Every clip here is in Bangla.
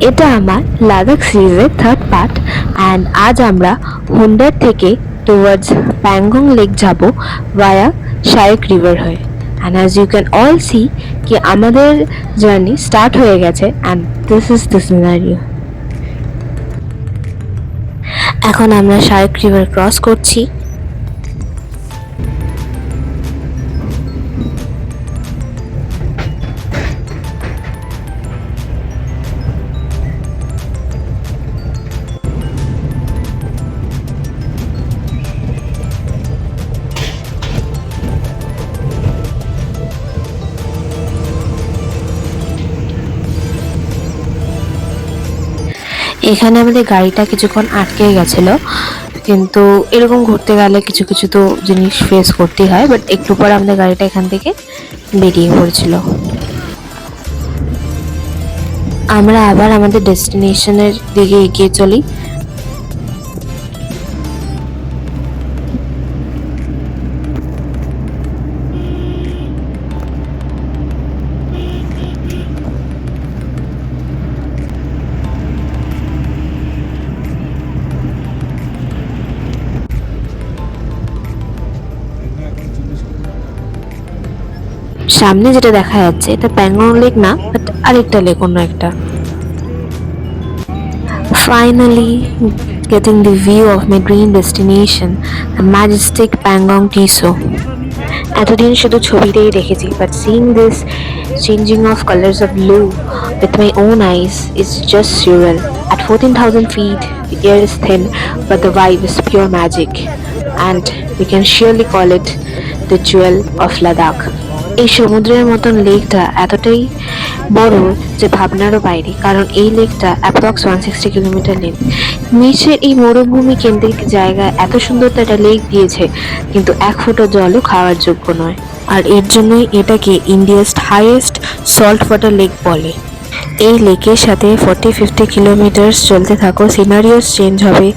এটা আমার লাদাখ সিরিজের থার্ড পার্ট অ্যান্ড আজ আমরা হুন্ডার থেকে টুয়ার্ডস প্যাংগং লেক যাব ভায়া শায়ক রিভার হয়ে। And as you can all see কি আমাদের জার্নি স্টার্ট হয়ে গেছে and this is the scenario. এখন আমরা শায়ক রিভার ক্রস করছি। এখানে আমাদের গাড়িটা কিছুক্ষণ আটকে গেছিল, কিন্তু এরকম ঘুরতে গেলে কিছু কিছু তো জিনিস ফেস করতেই হয়, বাট একটু পর আমাদের গাড়িটা এখান থেকে বেরিয়ে পড়েছিল। আমরা আবার আমাদের ডেস্টিনেশনের দিকে এগিয়ে চলি। সামনে যেটা দেখা যাচ্ছে এটা প্যাংগং লেক না, বাট আরেকটা লেক, অন্য একটা। Finally getting the view of my dream destination, the majestic Pangong Tiso. এতদিন শুধু ছবিতেই দেখেছি, but seeing this changing of colors of blue with my own eyes is just surreal. At 14,000 feet, the air is thin, but the vibe is pure magic, and we can surely call it the jewel of Ladakh. এই সমুদ্রের মতন লেকটা এতটাই বড় যে ভাবনারও বাইরে, কারণ এই লেকটা অ্যাপ্রক্স 160 কিলোমিটার লেন্থ। নিচের এই মরুভূমি কেন্দ্রিক জায়গায় এত সুন্দর একটা লেক দিয়েছে, কিন্তু এক ফোঁটা জলও খাওয়ার যোগ্য নয়। আর এর জন্যই এটাকে India's highest salt water lake বলে। এই লেকের সাথে 40-50 কিলোমিটার চলতে থাকো সিনারিওস চেঞ্জ হবে,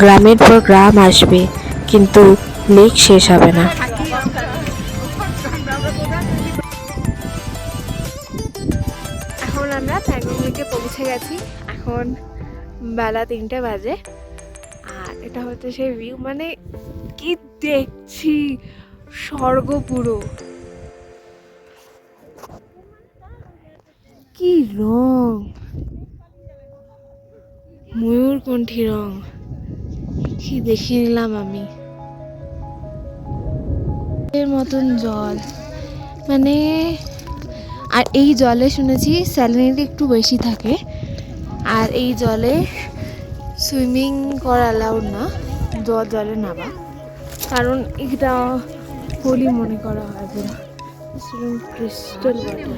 গ্রামের পর গ্রাম আসবে, কিন্তু লেক শেষ হবে না। এখন আমরা প্যাংগং লেকে পৌঁছে গেছি। এখন বেলা 3টে বাজে, আর এটা হচ্ছে সেই ভিউ। মানে কি দেখছি, স্বর্গ পুরো। কি রং, ময়ূরকণ্ঠী রং, কি দেখে নিলাম আমি। এর মতন জল, মানে আর এই জলে শুনেছি স্যালিনিটি একটু বেশি থাকে, আর এই জলে সুইমিং করা অ্যালাউড না, জলে নামা, কারণ এটা হোলি মনে করা হয় পুরো ক্রিস্টাল ওয়াটার।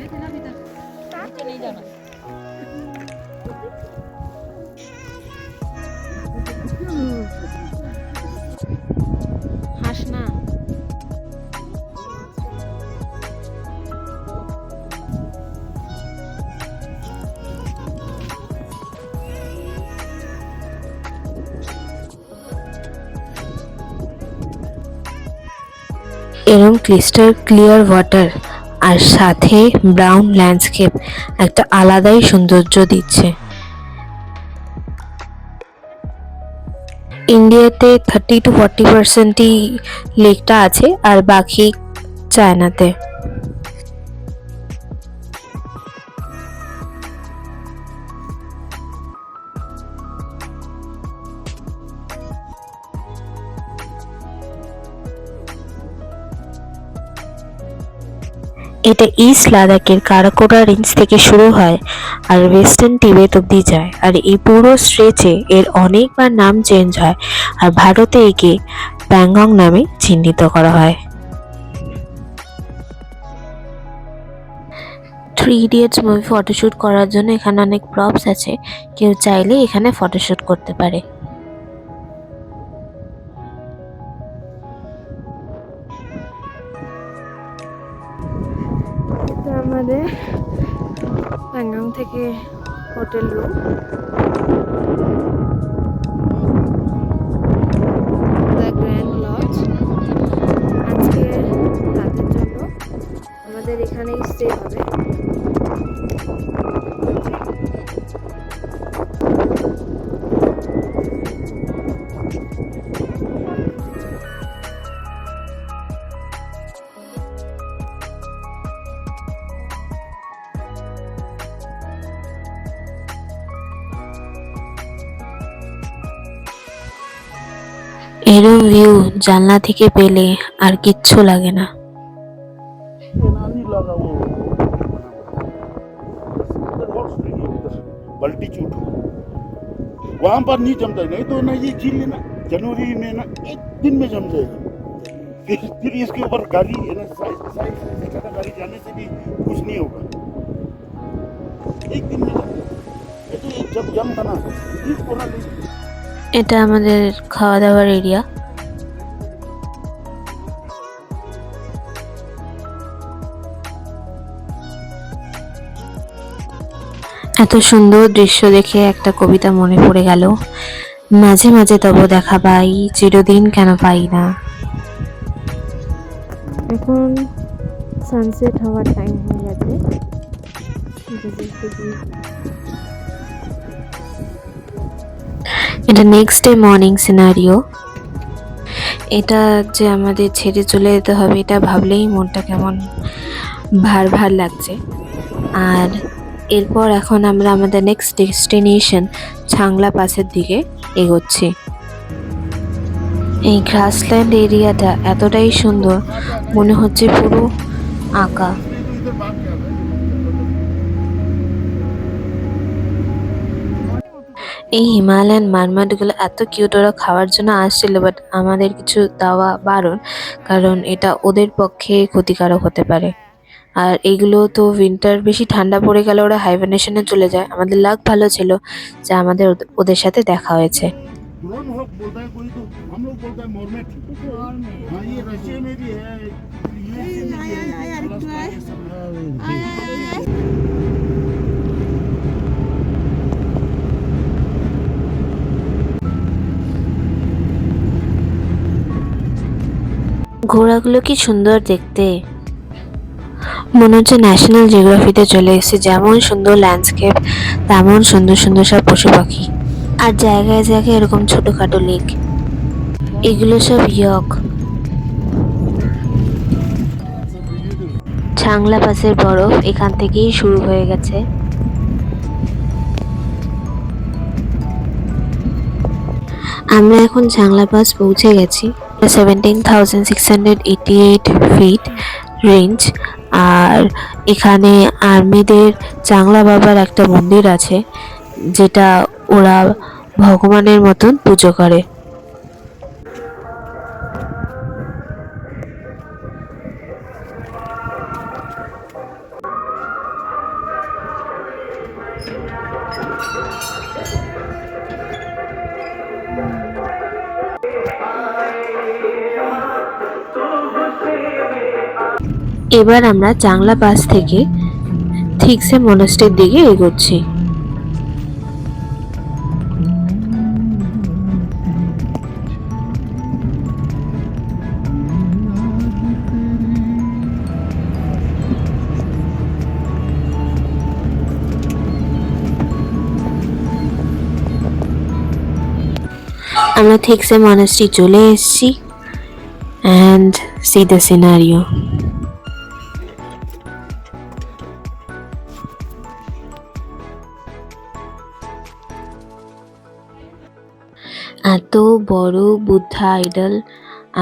হাস না। এরম ক্রিস্টাল ক্লিয়ার ওয়াটার আর সাথে ব্রাউন ল্যান্ডস্কেপ একটা আলাদাই সৌন্দর্য দিচ্ছে। ইন্ডিয়াতে 30-40%ই লেকটা আছে, আর বাকি চায়নাতে। এটা ইস্ট লাদাখের কারাকোরা রেঞ্জ থেকে শুরু হয় আর ওয়েস্টার্ন টিবেট অব্দি যায়, আর এই পুরো স্ট্রেচে এর অনেকবার নাম চেঞ্জ হয়, আর ভারতে একে প্যাংগং নামে চিহ্নিত করা হয়। 3 ইডিয়টস মুভি ফটোশ্যুট করার জন্য এখানে অনেক প্রপস আছে, কেউ চাইলে এখানে ফটোশ্যুট করতে পারে। আমাদের প্যাংগং থেকে hotel room, the grand lodge. আজকে রাতের জন্য আমাদের এখানেই স্টে হবে। এরম ভিউ জানলা থেকে পেলে আর কিচ্ছু লাগে না। नानी लगा वो बना हुआ उधर हॉट स्प्रिंग है उधर बल्टी चूट वहां पर नहीं जमता नहीं तो ना ये झील है ना जनवरी में ना एक दिन में जम जाएगा फिर इसके ऊपर गाड़ी है ना साइड से ज्यादा गाड़ी जाने से भी कुछ नहीं होगा एक दिन में ये तो एक जब जम था ना ये पूरा এটা আমাদের খাওয়া দাওয়ার এরিয়া। এত সুন্দর দৃশ্য দেখে একটা কবিতা মনে পড়ে গেল, মাঝে মাঝে তব দেখা পাই, চিরদিন কেন পাই না। এখন সানসেট হওয়ার টাইম হয়ে গেছে। এটা নেক্সট ডে মর্নিং সিনারিও। এটা যে আমাদের ছেড়ে চলে যেতে হবে এটা ভাবলেই মনটা কেমন ভার ভার লাগছে। আর এরপর এখন আমরা আমাদের নেক্সট ডেস্টিনেশন ছাংলা পাসের দিকে এগোচ্ছি। এই গ্রাসল্যান্ড এরিয়াটা এতটাই সুন্দর, মনে হচ্ছে পুরো আঁকা। এই হিমালয়ান মারমাডগুলো এত কিউট, ওরা খাওয়ার জন্য আসছিল, বাট আমাদের কিছু দেওয়া বারণ, কারণ এটা ওদের পক্ষে ক্ষতিকারক হতে পারে। আর এইগুলো তো উইন্টার বেশি ঠান্ডা পড়ে গেলে ওরা হাইবারনেশনে চলে যায়। আমাদের লাক ভালো ছিল যে আমাদের ওদের সাথে দেখা হয়েছে। ड्रोन हॉक बोलता है कोई तो हम लोग बोलते हैं मॉर्मेट हाँ ये रशिया में भी है यूएसए में भी है अलास्का ये सब है ঘোড়াগুলো কি সুন্দর দেখতে, মনে হচ্ছে ন্যাশনাল জিওগ্রাফিতে চলে এসেছে। যেমন সুন্দর ল্যান্ডস্কেপ তেমন সুন্দর সুন্দর সব পশু পাখি, আর জায়গায় জায়গায় এরকম ছোটখাটো লেক। এগুলো সব ইয়ক। ছাংলা পাসের বরফ এখান থেকেই শুরু হয়ে গেছে। আমরা এখন ছাংলা পাস পৌঁছে গেছি। 17,688 ফিট রেঞ্জ। আর এখানে আর্মিদের চাংলা বাবার একটা মন্দির আছে, যেটা ওরা ভগবানের মতন পুজো করে। এবার আমরা চাংলা পাস থেকে থিকসে মনাস্ট্রির দিকে এগোচ্ছি। আমরা থিকসে মনাস্ট্রি চলে এসেছি। and see the scenario. এত বড় বুদ্ধা আইডল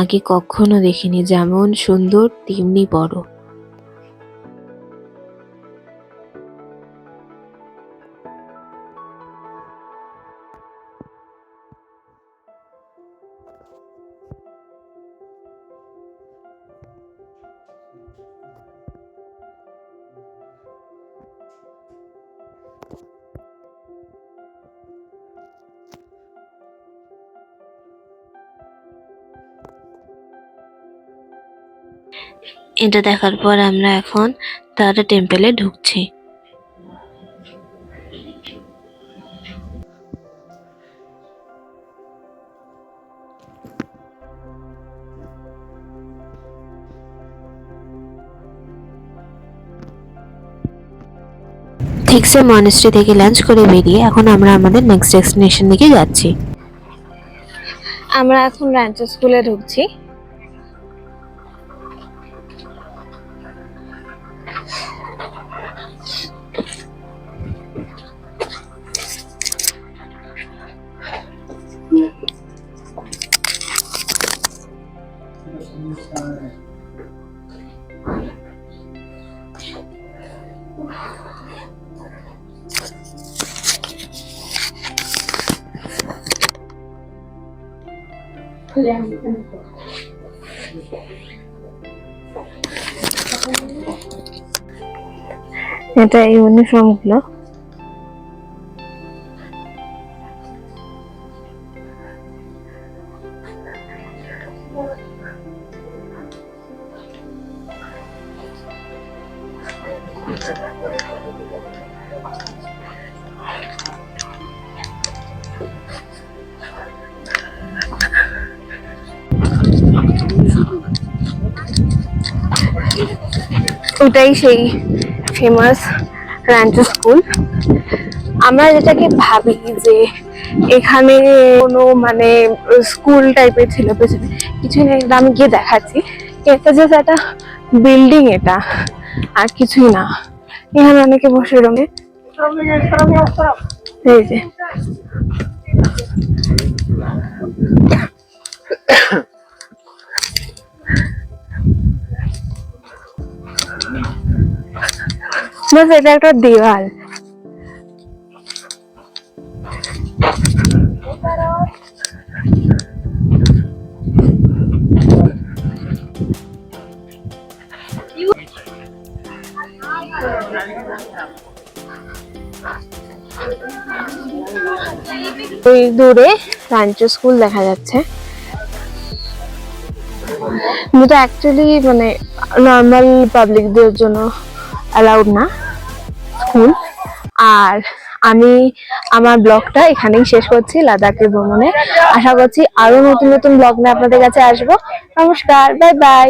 আগে কখনো দেখিনি, যেমন সুন্দর তেমনি বড়। এটা দেখার পর আমরা এখন তারা টেম্পলে ঢুকছি। থিকসে মনাস্ট্রি থেকে লাঞ্চ করে বেরিয়ে এখন আমরা আমাদের নেক্সট ডেস্টিনেশন দিকে যাচ্ছি। আমরা এখন রাঞ্চো স্কুলে ঢুকছি। এটা ইউনিফর্ম গুলো। ওটাই সেই ফেমাস রাঞ্চো স্কুল। আমরা যেটাকে ভাবি যে এখানে কোনো মানে স্কুল টাইপের ছিল, পেছনে কিছু নেই, এটা আমি গিয়ে দেখাচ্ছি। এটা জাস্ট একটা বিল্ডিং, এটা আর কিছুই না। এখানে অনেকে বসে রঙে, এই যে বাস, এটা একটা দেওয়াল। ওই দূরে রাঞ্চো স্কুল দেখা যাচ্ছে, যেটা অ্যাকচুয়ালি মানে নর্মাল পাবলিকদের জন্য অ্যালাউড না স্কুল। আর আমি আমার ব্লগটা এখানেই শেষ করছি, লাদাখের ভ্রমণে। আশা করছি আরো নতুন নতুন ব্লগ নিয়ে আপনাদের কাছে আসবো। নমস্কার, বাই বাই।